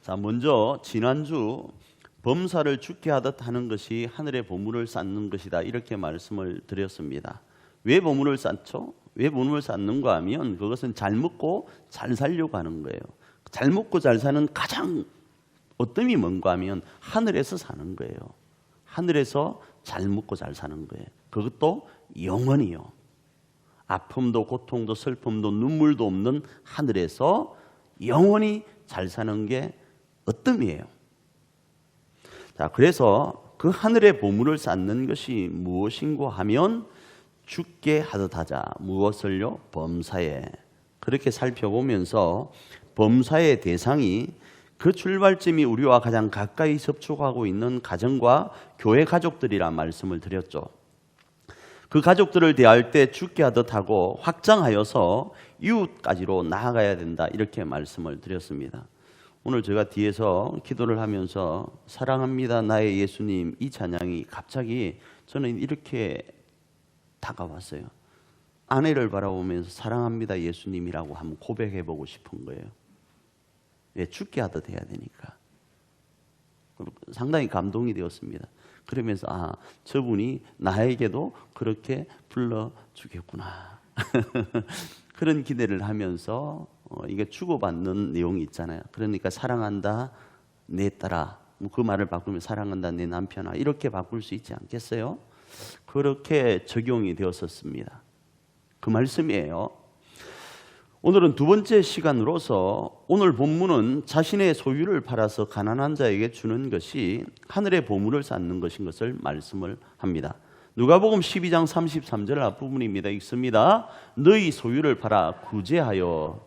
자, 먼저 지난주 범사를 죽게 하듯 하는 것이 하늘의 보물을 쌓는 것이다, 이렇게 말씀을 드렸습니다. 왜 보물을 쌓죠? 왜 보물을 쌓는가 하면 그것은 잘 먹고 잘 살려고 하는 거예요. 잘 먹고 잘 사는 가장 어뜸이 뭔가 하면 하늘에서 사는 거예요. 하늘에서 잘 먹고 잘 사는 거예요. 그것도 영원히요. 아픔도 고통도 슬픔도 눈물도 없는 하늘에서 영원히 잘 사는 게 어뜸이에요. 자, 그래서 그 하늘의 보물을 쌓는 것이 무엇인고 하면 죽게 하듯 하자. 무엇을요? 범사에. 그렇게 살펴보면서 범사의 대상이 그 출발점이 우리와 가장 가까이 접촉하고 있는 가정과 교회 가족들이란 말씀을 드렸죠. 그 가족들을 대할 때 죽게 하듯 하고 확장하여서 이웃까지로 나아가야 된다, 이렇게 말씀을 드렸습니다. 오늘 제가 뒤에서 기도를 하면서 사랑합니다 나의 예수님, 이 찬양이 갑자기 저는 이렇게 다가왔어요. 아내를 바라보면서 사랑합니다 예수님이라고 한번 고백해보고 싶은 거예요. 왜? 죽게 하듯 해야 되니까. 상당히 감동이 되었습니다. 그러면서 저분이 나에게도 그렇게 불러주겠구나. 그런 기대를 하면서 이게 주고받는 내용이 있잖아요. 그러니까 사랑한다 내 딸아, 그 말을 바꾸면 사랑한다 내 남편아, 이렇게 바꿀 수 있지 않겠어요? 그렇게 적용이 되었었습니다. 그 말씀이에요. 오늘은 두 번째 시간으로서 오늘 본문은 자신의 소유를 팔아서 가난한 자에게 주는 것이 하늘의 보물을 쌓는 것인 것을 말씀을 합니다. 누가복음 12장 33절 앞부분입니다. 읽습니다. 너희 소유를 팔아 구제하여.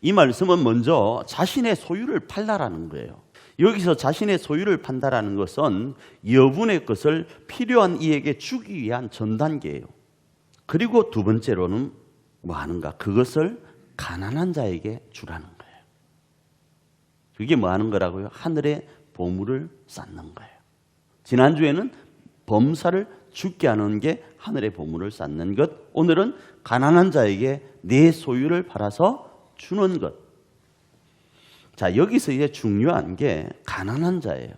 이 말씀은 먼저 자신의 소유를 팔라라는 거예요. 여기서 자신의 소유를 판다라는 것은 여분의 것을 필요한 이에게 주기 위한 전 단계예요. 그리고 두 번째로는 뭐 하는가? 그것을 가난한 자에게 주라는 거예요. 그게 뭐 하는 거라고요? 하늘의 보물을 쌓는 거예요. 지난주에는 범사를 죽게 하는 게 하늘의 보물을 쌓는 것, 오늘은 가난한 자에게 내 소유를 팔아서 주는 것. 자, 여기서 이제 중요한 게 가난한 자예요.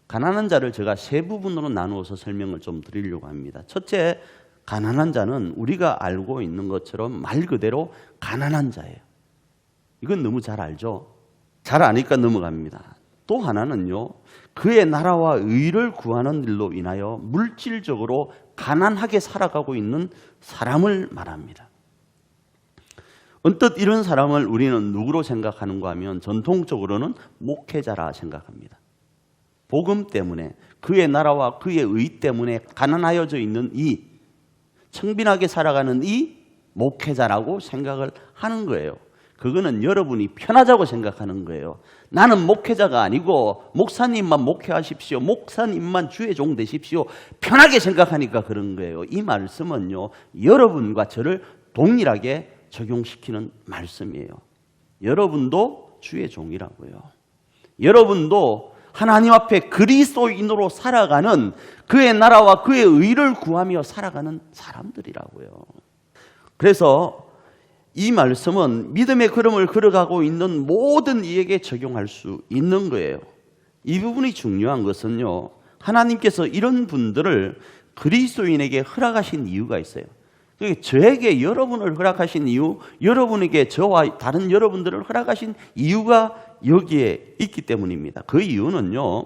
가난한 자를 제가 세 부분으로 나누어서 설명을 좀 드리려고 합니다. 첫째, 가난한 자는 우리가 알고 있는 것처럼 말 그대로 가난한 자예요. 이건 너무 잘 알죠? 잘 아니까 넘어갑니다. 또 하나는요, 그의 나라와 의를 구하는 일로 인하여 물질적으로 가난하게 살아가고 있는 사람을 말합니다. 언뜻 이런 사람을 우리는 누구로 생각하는가 하면 전통적으로는 목회자라 생각합니다. 복음 때문에, 그의 나라와 그의 의 때문에 가난하여져 있는 이 청빈하게 살아가는 이 목회자라고 생각을 하는 거예요. 그거는 여러분이 편하자고 생각하는 거예요. 나는 목회자가 아니고 목사님만 목회하십시오, 목사님만 주의 종 되십시오, 편하게 생각하니까 그런 거예요. 이 말씀은요, 여러분과 저를 동일하게 적용시키는 말씀이에요. 여러분도 주의 종이라고요. 여러분도 하나님 앞에 그리스도인으로 살아가는, 그의 나라와 그의 의를 구하며 살아가는 사람들이라고요. 그래서 이 말씀은 믿음의 걸음을 걸어가고 있는 모든 이에게 적용할 수 있는 거예요. 이 부분이 중요한 것은요, 하나님께서 이런 분들을 그리스도인에게 허락하신 이유가 있어요. 저에게 여러분을 허락하신 이유, 여러분에게 저와 다른 여러분들을 허락하신 이유가 여기에 있기 때문입니다. 그 이유는요,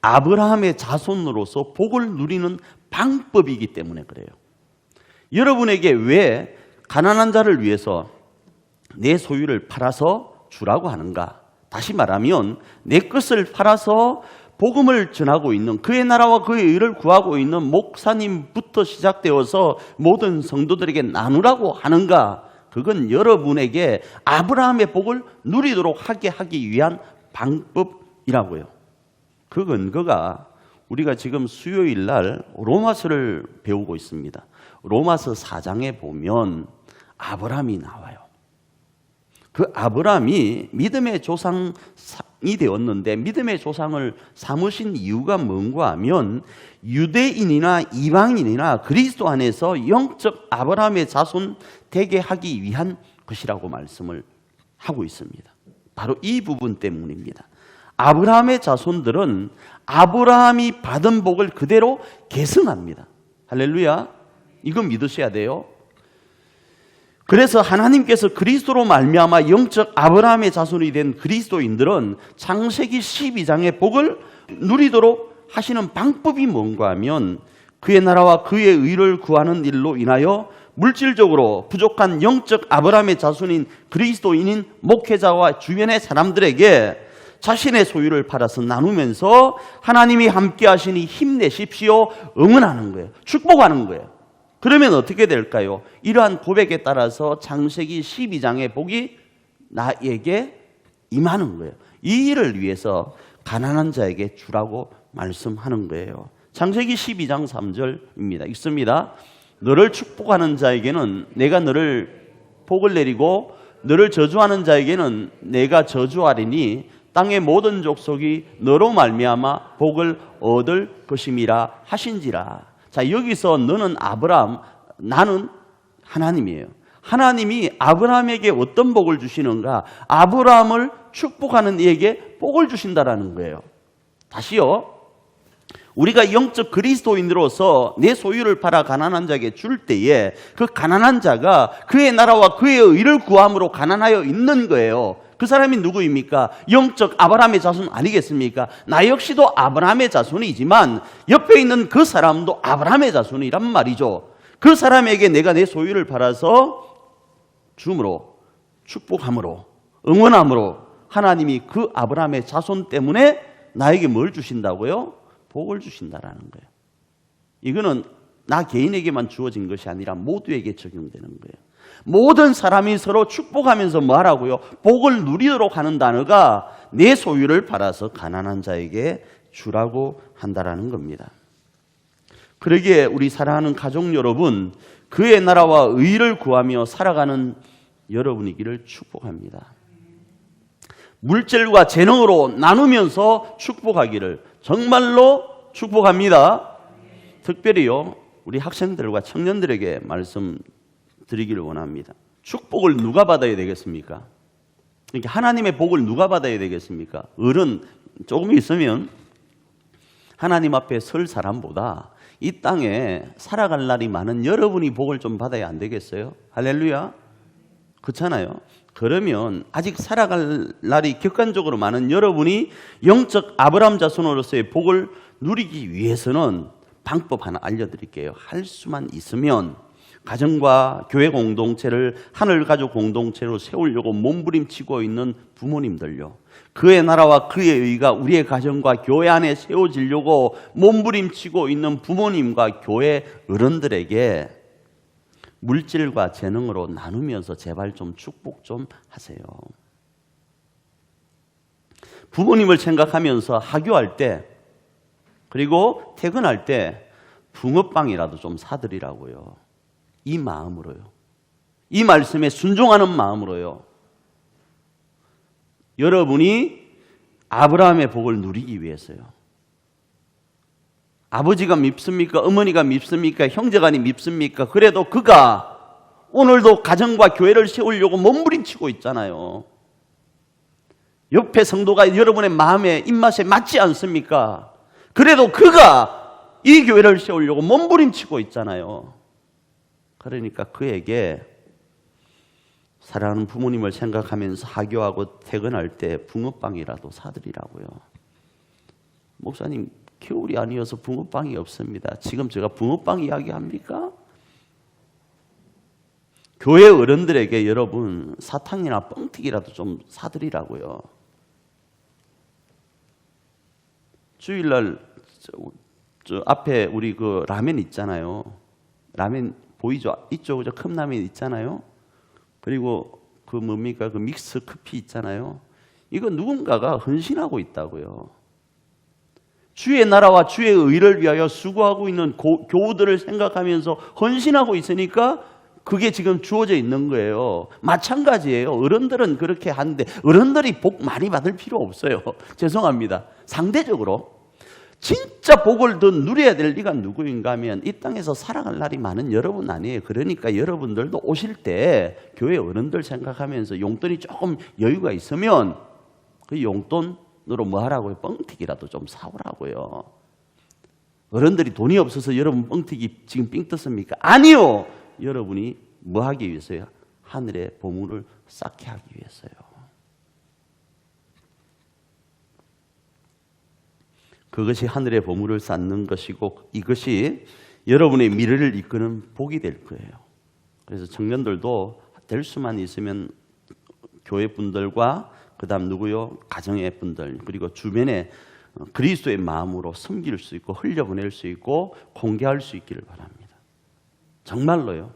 아브라함의 자손으로서 복을 누리는 방법이기 때문에 그래요. 여러분에게 왜 가난한 자를 위해서 내 소유를 팔아서 주라고 하는가? 다시 말하면 내 것을 팔아서 복음을 전하고 있는, 그의 나라와 그의 의를 구하고 있는 목사님부터 시작되어서 모든 성도들에게 나누라고 하는가? 그건 여러분에게 아브라함의 복을 누리도록 하기 위한 방법이라고요. 그 근거가 우리가 지금 수요일 날 로마서를 배우고 있습니다. 로마서 4장에 보면 아브라함이 나와요. 그 아브라함이 믿음의 조상이 되었는데 믿음의 조상을 삼으신 이유가 뭔가 하면 유대인이나 이방인이나 그리스도 안에서 영적 아브라함의 자손 되게 하기 위한 것이라고 말씀을 하고 있습니다. 바로 이 부분 때문입니다. 아브라함의 자손들은 아브라함이 받은 복을 그대로 계승합니다. 할렐루야. 이거 믿으셔야 돼요. 그래서 하나님께서 그리스도로 말미암아 영적 아브라함의 자손이 된 그리스도인들은 창세기 12장의 복을 누리도록 하시는 방법이 뭔가 하면 그의 나라와 그의 의를 구하는 일로 인하여 물질적으로 부족한 영적 아브라함의 자손인 그리스도인인 목회자와 주변의 사람들에게 자신의 소유를 팔아서 나누면서 하나님이 함께 하시니 힘내십시오 응원하는 거예요. 축복하는 거예요. 그러면 어떻게 될까요? 이러한 고백에 따라서 창세기 12장의 복이 나에게 임하는 거예요. 이 일을 위해서 가난한 자에게 주라고 말씀하는 거예요. 창세기 12장 3절입니다. 읽습니다. 너를 축복하는 자에게는 내가 너를 복을 내리고 너를 저주하는 자에게는 내가 저주하리니 땅의 모든 족속이 너로 말미암아 복을 얻을 것임이라 하신지라. 자, 여기서 너는 아브라함, 나는 하나님이에요. 하나님이 아브라함에게 어떤 복을 주시는가? 아브라함을 축복하는 이에게 복을 주신다라는 거예요. 다시요. 우리가 영적 그리스도인으로서 내 소유를 팔아 가난한 자에게 줄 때에 그 가난한 자가 그의 나라와 그의 의를 구함으로 가난하여 있는 거예요. 그 사람이 누구입니까? 영적 아브라함의 자손 아니겠습니까? 나 역시도 아브라함의 자손이지만 옆에 있는 그 사람도 아브라함의 자손이란 말이죠. 그 사람에게 내가 내 소유를 팔아서 줌으로, 축복함으로, 응원함으로 하나님이 그 아브라함의 자손 때문에 나에게 뭘 주신다고요? 복을 주신다라는 거예요. 이거는 나 개인에게만 주어진 것이 아니라 모두에게 적용되는 거예요. 모든 사람이 서로 축복하면서 뭐 하라고요? 복을 누리도록 하는 단어가 내 소유를 팔아서 가난한 자에게 주라고 한다라는 겁니다. 그러기에 우리 사랑하는 가족 여러분, 그의 나라와 의를 구하며 살아가는 여러분이기를 축복합니다. 물질과 재능으로 나누면서 축복하기를 정말로 축복합니다. 특별히요, 우리 학생들과 청년들에게 말씀드리기를 원합니다. 축복을 누가 받아야 되겠습니까? 그러니까 하나님의 복을 누가 받아야 되겠습니까? 어른 조금 있으면 하나님 앞에 설 사람보다 이 땅에 살아갈 날이 많은 여러분이 복을 좀 받아야 안 되겠어요? 할렐루야. 그렇잖아요. 그러면 아직 살아갈 날이 객관적으로 많은 여러분이 영적 아브라함 자손으로서의 복을 누리기 위해서는 방법 하나 알려드릴게요. 할 수만 있으면 가정과 교회 공동체를 하늘가족 공동체로 세우려고 몸부림치고 있는 부모님들요, 그의 나라와 그의 의가 우리의 가정과 교회 안에 세워지려고 몸부림치고 있는 부모님과 교회 어른들에게 물질과 재능으로 나누면서 제발 좀 축복 좀 하세요. 부모님을 생각하면서 하교할 때 그리고 퇴근할 때 붕어빵이라도 좀 사드리라고요. 이 마음으로요. 이 말씀에 순종하는 마음으로요. 여러분이 아브라함의 복을 누리기 위해서요. 아버지가 밉습니까? 어머니가 밉습니까? 형제간이 밉습니까? 그래도 그가 오늘도 가정과 교회를 세우려고 몸부림치고 있잖아요. 옆에 성도가 여러분의 마음에 입맛에 맞지 않습니까? 그래도 그가 이 교회를 세우려고 몸부림치고 있잖아요. 그러니까 그에게 사랑하는 부모님을 생각하면서 하교하고 퇴근할 때 붕어빵이라도 사드리라고요. 목사님, 겨울이 아니어서 붕어빵이 없습니다. 지금 제가 붕어빵 이야기합니까? 교회 어른들에게 여러분 사탕이나 뻥튀기라도 좀 사드리라고요. 주일날 저 앞에 우리 그 라면 있잖아요. 라면 보이죠? 이쪽 저 컵라면 있잖아요. 그리고 그 뭡니까? 그 믹스 커피 있잖아요. 이거 누군가가 헌신하고 있다고요. 주의 나라와 주의 의를 위하여 수고하고 있는 교우들을 생각하면서 헌신하고 있으니까 그게 지금 주어져 있는 거예요. 마찬가지예요. 어른들은 그렇게 하는데 어른들이 복 많이 받을 필요 없어요. 죄송합니다. 상대적으로 진짜 복을 더 누려야 될 리가 누구인가 하면 이 땅에서 살아갈 날이 많은 여러분 아니에요. 그러니까 여러분들도 오실 때 교회 어른들 생각하면서 용돈이 조금 여유가 있으면 그 용돈으로 뭐 하라고요? 뻥튀기라도 좀 사오라고요. 어른들이 돈이 없어서 여러분 뻥튀기 지금 삥 떴습니까? 아니요. 여러분이 뭐 하기 위해서요? 하늘의 보물을 쌓게 하기 위해서요. 그것이 하늘의 보물을 쌓는 것이고 이것이 여러분의 미래를 이끄는 복이 될 거예요. 그래서 청년들도 될 수만 있으면 교회 분들과 그다음 누구요? 가정의 분들 그리고 주변에 그리스도의 마음으로 섬길 수 있고 흘려보낼 수 있고 공개할 수 있기를 바랍니다. 정말로요.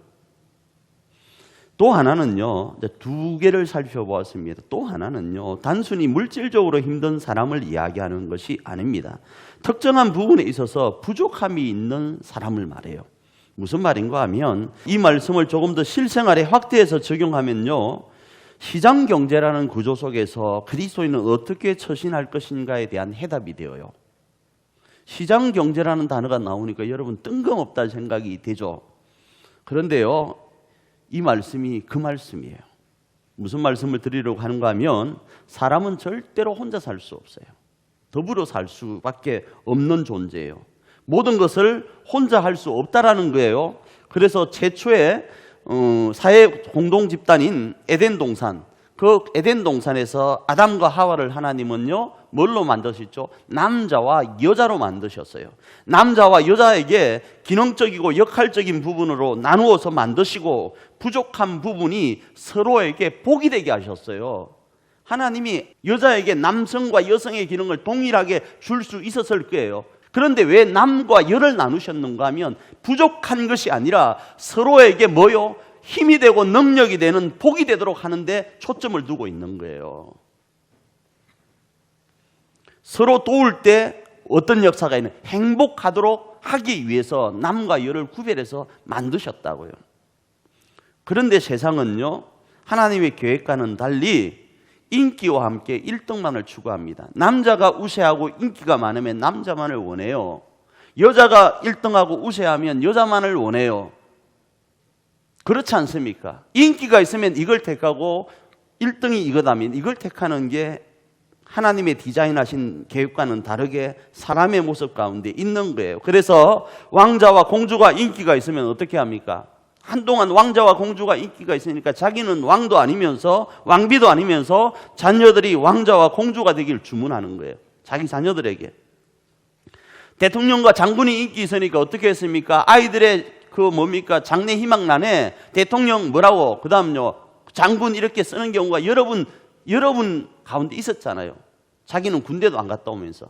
또 하나는요. 두 개를 살펴보았습니다. 또 하나는요. 단순히 물질적으로 힘든 사람을 이야기하는 것이 아닙니다. 특정한 부분에 있어서 부족함이 있는 사람을 말해요. 무슨 말인가 하면 이 말씀을 조금 더 실생활에 확대해서 적용하면요. 시장 경제라는 구조 속에서 그리스도인은 어떻게 처신할 것인가에 대한 해답이 되어요. 시장 경제라는 단어가 나오니까 여러분 뜬금없다는 생각이 되죠. 그런데요. 이 말씀이 그 말씀이에요. 무슨 말씀을 드리려고 하는가 하면 사람은 절대로 혼자 살 수 없어요. 더불어 살 수밖에 없는 존재예요. 모든 것을 혼자 할 수 없다라는 거예요. 그래서 최초의 사회 공동 집단인 에덴 동산, 그 에덴 동산에서 아담과 하와를 하나님은요 뭘로 만드셨죠? 남자와 여자로 만드셨어요. 남자와 여자에게 기능적이고 역할적인 부분으로 나누어서 만드시고 부족한 부분이 서로에게 복이 되게 하셨어요. 하나님이 여자에게 남성과 여성의 기능을 동일하게 줄 수 있었을 거예요. 그런데 왜 남과 여를 나누셨는가 하면 부족한 것이 아니라 서로에게 뭐요? 힘이 되고 능력이 되는 복이 되도록 하는데 초점을 두고 있는 거예요. 서로 도울 때 어떤 역사가 있는 행복하도록 하기 위해서 남과 여를 구별해서 만드셨다고요. 그런데 세상은요 하나님의 계획과는 달리 인기와 함께 1등만을 추구합니다. 남자가 우세하고 인기가 많으면 남자만을 원해요. 여자가 1등하고 우세하면 여자만을 원해요. 그렇지 않습니까? 인기가 있으면 이걸 택하고 1등이 이거다면 이걸 택하는 게 하나님의 디자인하신 계획과는 다르게 사람의 모습 가운데 있는 거예요. 그래서 왕자와 공주가 인기가 있으면 어떻게 합니까? 한동안 왕자와 공주가 인기가 있으니까 자기는 왕도 아니면서 왕비도 아니면서 자녀들이 왕자와 공주가 되길 주문하는 거예요. 자기 자녀들에게. 대통령과 장군이 인기 있으니까 어떻게 했습니까? 아이들의 장래 희망란에 대통령 뭐라고 그 다음요 장군 이렇게 쓰는 경우가 여러분 가운데 있었잖아요. 자기는 군대도 안 갔다 오면서.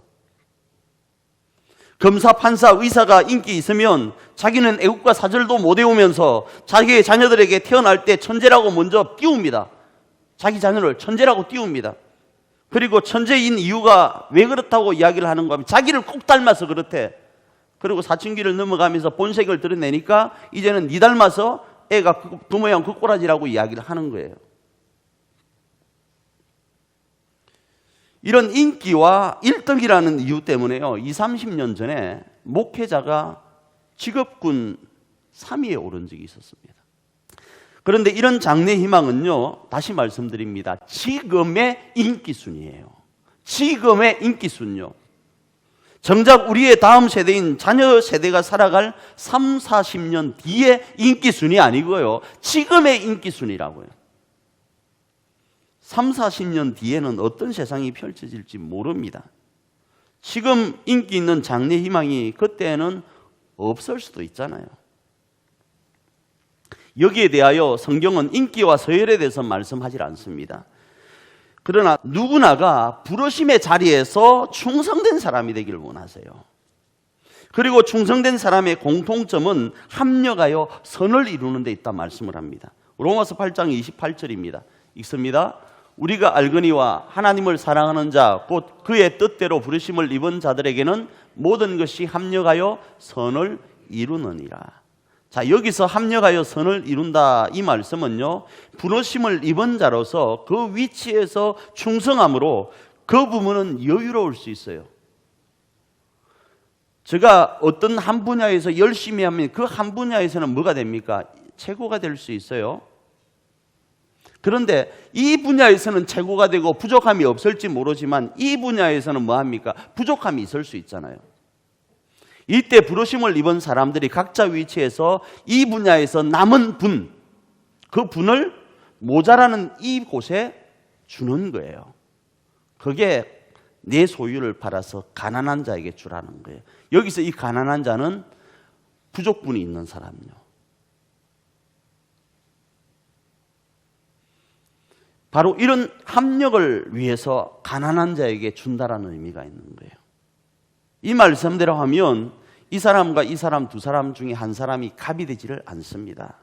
검사, 판사, 의사가 인기 있으면 자기는 애국가 사절도 못 외우면서 자기의 자녀들에게 태어날 때 천재라고 먼저 띄웁니다. 자기 자녀를 천재라고 띄웁니다. 그리고 천재인 이유가 왜 그렇다고 이야기를 하는가 하면 자기를 꼭 닮아서 그렇대. 그리고 사춘기를 넘어가면서 본색을 드러내니까 이제는 니 닮아서 애가 그 모양 그 꼬라지라고 이야기를 하는 거예요. 이런 인기와 1등이라는 이유 때문에요 20, 30년 전에 목회자가 직업군 3위에 오른 적이 있었습니다. 그런데 이런 장래 희망은요 다시 말씀드립니다. 지금의 인기순이에요. 지금의 인기순요. 정작 우리의 다음 세대인 자녀 세대가 살아갈 3, 40년 뒤의 인기순이 아니고요 지금의 인기순이라고요. 3, 40년 뒤에는 어떤 세상이 펼쳐질지 모릅니다. 지금 인기 있는 장래 희망이 그때는 없을 수도 있잖아요. 여기에 대하여 성경은 인기와 서열에 대해서 말씀하지 않습니다. 그러나 누구나가 부르심의 자리에서 충성된 사람이 되기를 원하세요. 그리고 충성된 사람의 공통점은 합력하여 선을 이루는 데 있다 말씀을 합니다. 로마서 8장 28절입니다. 읽습니다. 우리가 알거니와 하나님을 사랑하는 자 곧 그의 뜻대로 부르심을 입은 자들에게는 모든 것이 합력하여 선을 이루느니라. 자, 여기서 합력하여 선을 이룬다 이 말씀은요 부르심을 입은 자로서 그 위치에서 충성함으로 그 부분은 여유로울 수 있어요. 제가 어떤 한 분야에서 열심히 하면 그 한 분야에서는 뭐가 됩니까? 최고가 될 수 있어요. 그런데 이 분야에서는 최고가 되고 부족함이 없을지 모르지만 이 분야에서는 뭐합니까? 부족함이 있을 수 있잖아요. 이때 부르심을 입은 사람들이 각자 위치에서 이 분야에서 남은 분, 그 분을 모자라는 이곳에 주는 거예요. 그게 내 소유를 팔아서 가난한 자에게 주라는 거예요. 여기서 이 가난한 자는 부족분이 있는 사람이요. 바로 이런 합력을 위해서 가난한 자에게 준다라는 의미가 있는 거예요. 이 말씀대로 하면 이 사람과 이 사람 두 사람 중에 한 사람이 갑이 되지를 않습니다.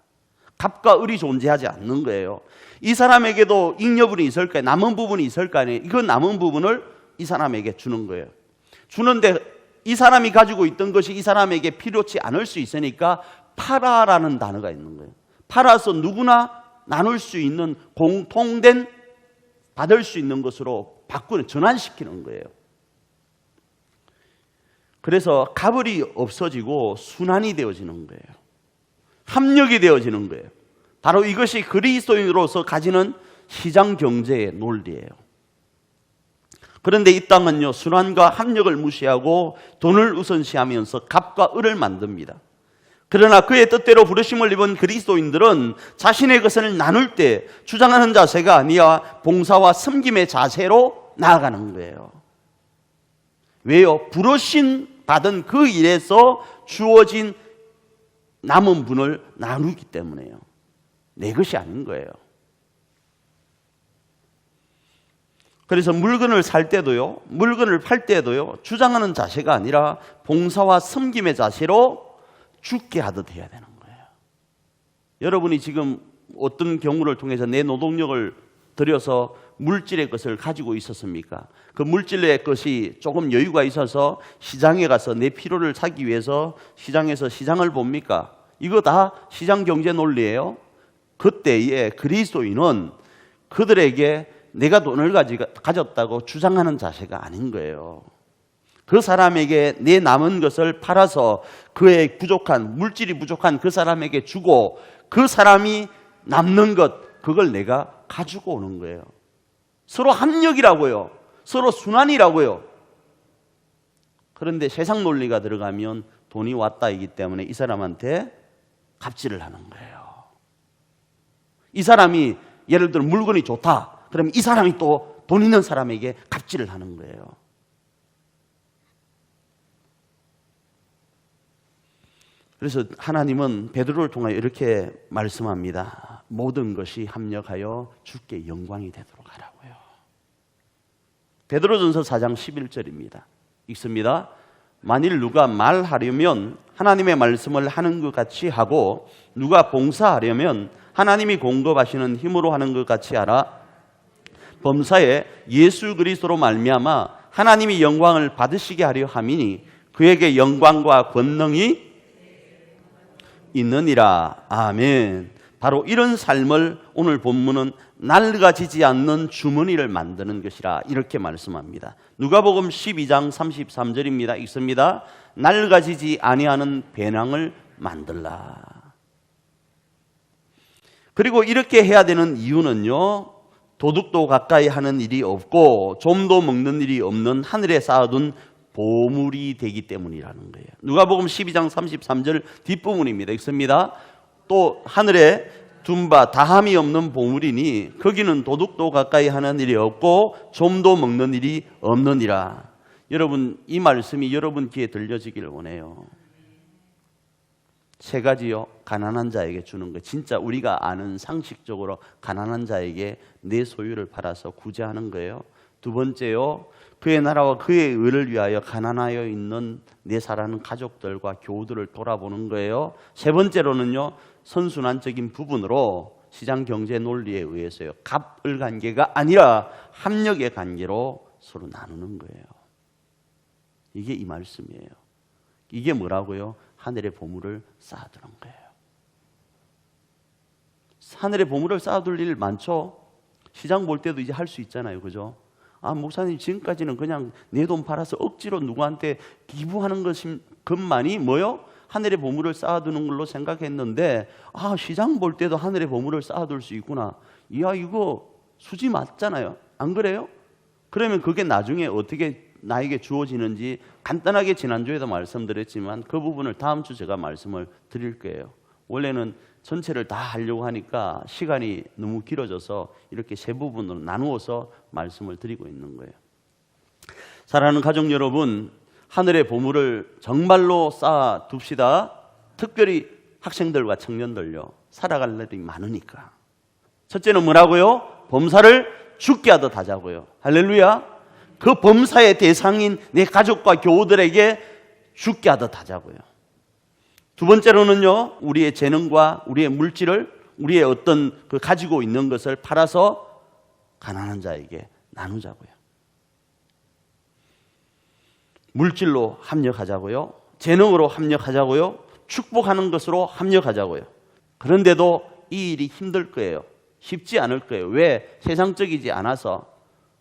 갑과 을이 존재하지 않는 거예요. 이 사람에게도 잉여분이 있을 거예요. 남은 부분이 있을 거 아니에요. 그 남은 부분을 이 사람에게 주는 거예요. 주는데 이 사람이 가지고 있던 것이 이 사람에게 필요치 않을 수 있으니까 팔아라는 단어가 있는 거예요. 팔아서 누구나 나눌 수 있는 공통된 받을 수 있는 것으로 바꾸는, 전환시키는 거예요. 그래서 갑을이 없어지고 순환이 되어지는 거예요. 합력이 되어지는 거예요. 바로 이것이 그리스도인으로서 가지는 시장 경제의 논리예요. 그런데 이 땅은요, 순환과 합력을 무시하고 돈을 우선시하면서 갑과 을을 만듭니다. 그러나 그의 뜻대로 부르심을 입은 그리스도인들은 자신의 것을 나눌 때 주장하는 자세가 아니라 봉사와 섬김의 자세로 나아가는 거예요. 왜요? 부르심 받은 그 일에서 주어진 남은 분을 나누기 때문에요. 내 것이 아닌 거예요. 그래서 물건을 살 때도요, 물건을 팔 때도요, 주장하는 자세가 아니라 봉사와 섬김의 자세로 죽게 하듯 해야 되는 거예요. 여러분이 지금 어떤 경우를 통해서 내 노동력을 들여서 물질의 것을 가지고 있었습니까? 그 물질의 것이 조금 여유가 있어서 시장에 가서 내 필요를 사기 위해서 시장에서 시장을 봅니까? 이거 다 시장 경제 논리예요. 그때에 그리스도인은 그들에게 내가 돈을 가졌다고 주장하는 자세가 아닌 거예요. 그 사람에게 내 남은 것을 팔아서 그의 부족한, 물질이 부족한 그 사람에게 주고 그 사람이 남는 것, 그걸 내가 가지고 오는 거예요. 서로 합력이라고요. 서로 순환이라고요. 그런데 세상 논리가 들어가면 돈이 왔다이기 때문에 이 사람한테 갑질을 하는 거예요. 이 사람이 예를 들어 물건이 좋다. 그러면 이 사람이 또 돈 있는 사람에게 갑질을 하는 거예요. 그래서 하나님은 베드로를 통하여 이렇게 말씀합니다. 모든 것이 합력하여 주께 영광이 되도록 하라고요. 베드로전서 4장 11절입니다. 읽습니다. 만일 누가 말하려면 하나님의 말씀을 하는 것 같이 하고 누가 봉사하려면 하나님이 공급하시는 힘으로 하는 것 같이 하라. 범사에 예수 그리스도로 말미암아 하나님이 영광을 받으시게 하려 함이니 그에게 영광과 권능이 있느니라. 아멘. 바로 이런 삶을 오늘 본문은 낡아지지 않는 주머니를 만드는 것이라 이렇게 말씀합니다. 누가복음 12장 33절입니다. 읽습니다. 낡아지지 아니하는 배낭을 만들라. 그리고 이렇게 해야 되는 이유는요, 도둑도 가까이 하는 일이 없고 좀도 먹는 일이 없는 하늘에 쌓아둔 보물이 되기 때문이라는 거예요. 누가복음 12장 33절 뒷부분입니다. 읽습니다. 또 하늘에 둔 바 다함이 없는 보물이니 거기는 도둑도 가까이 하는 일이 없고 좀도 먹는 일이 없느니라. 여러분, 이 말씀이 여러분 귀에 들려지기를 원해요. 세 가지요. 가난한 자에게 주는 거. 진짜 우리가 아는 상식적으로 가난한 자에게 내 소유를 팔아서 구제하는 거예요. 두 번째요. 그의 나라와 그의 의를 위하여 가난하여 있는 내 사랑하는 가족들과 교우들을 돌아보는 거예요. 세 번째로는요, 선순환적인 부분으로 시장 경제 논리에 의해서요, 갑을 관계가 아니라 합력의 관계로 서로 나누는 거예요. 이게 이 말씀이에요. 이게 뭐라고요? 하늘의 보물을 쌓아두는 거예요. 하늘의 보물을 쌓아둘 일 많죠? 시장 볼 때도 이제 할 수 있잖아요. 그죠? 아, 목사님 지금까지는 그냥 내 돈 팔아서 억지로 누구한테 기부하는 것만이 뭐요? 하늘의 보물을 쌓아두는 걸로 생각했는데, 아, 시장 볼 때도 하늘의 보물을 쌓아둘 수 있구나. 이야 이거 수지 맞잖아요. 안 그래요? 그러면 그게 나중에 어떻게 나에게 주어지는지 간단하게 지난주에도 말씀드렸지만 그 부분을 다음 주 제가 말씀을 드릴 거예요. 원래는 전체를 다 하려고 하니까 시간이 너무 길어져서 이렇게 세 부분으로 나누어서 말씀을 드리고 있는 거예요. 사랑하는 가족 여러분, 하늘의 보물을 정말로 쌓아 둡시다. 특별히 학생들과 청년들요, 살아갈 날이 많으니까. 첫째는 뭐라고요? 범사를 죽게 하듯 하자고요. 할렐루야. 그 범사의 대상인 내 가족과 교우들에게 죽게 하듯 하자고요. 두 번째로는요, 우리의 재능과 우리의 물질을, 우리의 어떤 그 가지고 있는 것을 팔아서 가난한 자에게 나누자고요. 물질로 합력하자고요. 재능으로 합력하자고요. 축복하는 것으로 합력하자고요. 그런데도 이 일이 힘들 거예요. 쉽지 않을 거예요. 왜? 세상적이지 않아서.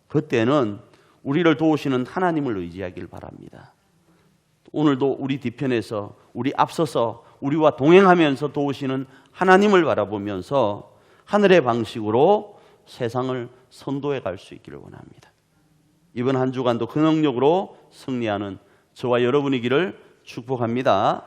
그때는 우리를 도우시는 하나님을 의지하길 바랍니다. 오늘도 우리 뒤편에서, 우리 앞서서 우리와 동행하면서 도우시는 하나님을 바라보면서 하늘의 방식으로 세상을 선도해 갈 수 있기를 원합니다. 이번 한 주간도 그 능력으로 승리하는 저와 여러분이기를 축복합니다.